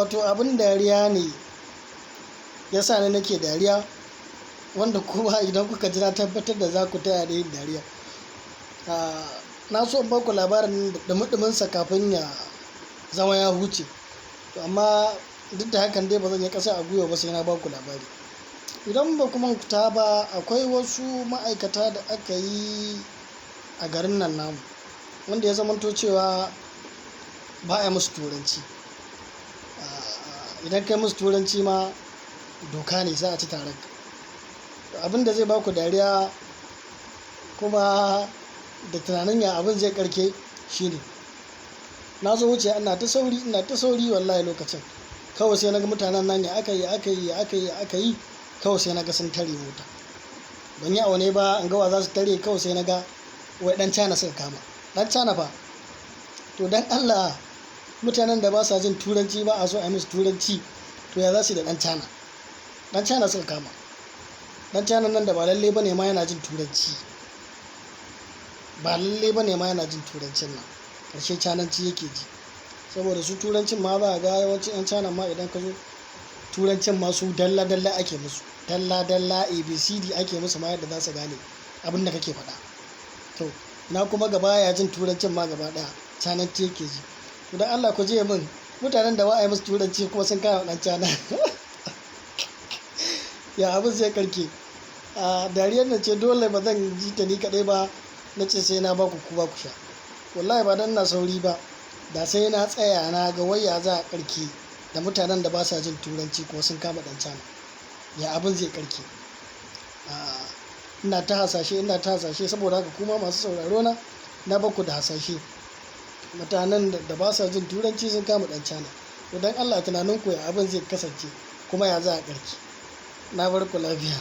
wato abin dariya ne ya sa ni nake dariya, wanda kuma idan kuka ji na tabbatar da za ku taya da yin dariya. Na so in ba ku labarin da muɗuminsa kafin ya zama ya huce, amma duk da hakan dai ba zan yi ƙasa a gwiwa ba, sai na ba ku labari. Idan ba kuma fita ba, akwai wasu ma'aikata da aka yi a garin nan namu wanda ya zamanto cewa ba a yi musu turanci. Idan kai musu turanci ma doka ne, za a ci taron ka. Abin da zai ba ku dariya kuma da tunanin ya abin zai karke shine, na zo wuce ina ta sauri wallahi lokacin, kawai sai naga mutanen nan ya aka yi kawai sai naga sun tare mota. Ban yi aune ba an gawa za su tare, kawai sai naga wai dan China suka kama. Dan China fa? To dan Allah, mutanen da ba sa jin turanci ba a so a yi musu turanci, to ya za su da dan China? Dan China suka kama. Dan China nan da ba lalle bane ma yana jin turanci, ba lalle bane ma yana jin turancin nan, karshe Chinanci yake ji. Saboda su turancin ma za a ga yawancin 'yan China ma idan ka zo turancin ma su dalla ake musu, dalla abcd ake musu ma yadda za su gane abin da kake faɗa. To na kuma gaba ya jin turancin ma gaba ɗaya, Chinanci yake ji. To dan Allah ku je min, mutanen da ba a yi musu turanci kuma sun kama dan China ya abin zai karke. Dariyar nan ce dole ba zan ji ta ni kaɗai ba, na ce sai na ba ku sha. Wallahi ba dan ina sauri ba, da sai na tsaya na ga waya za a karke da mutanen da ba sa jin turanci kuma sun kama dan China, ya abin zai karke. Ina ta hasashe saboda haka kuma masu sauraro na ba ku da hasashe. Mutanen da ba sa jin turanci sun kama dan China, to dan Allah tunanin ku ya abin zai kasance kuma ya za a karke. Na bar ku lafiya.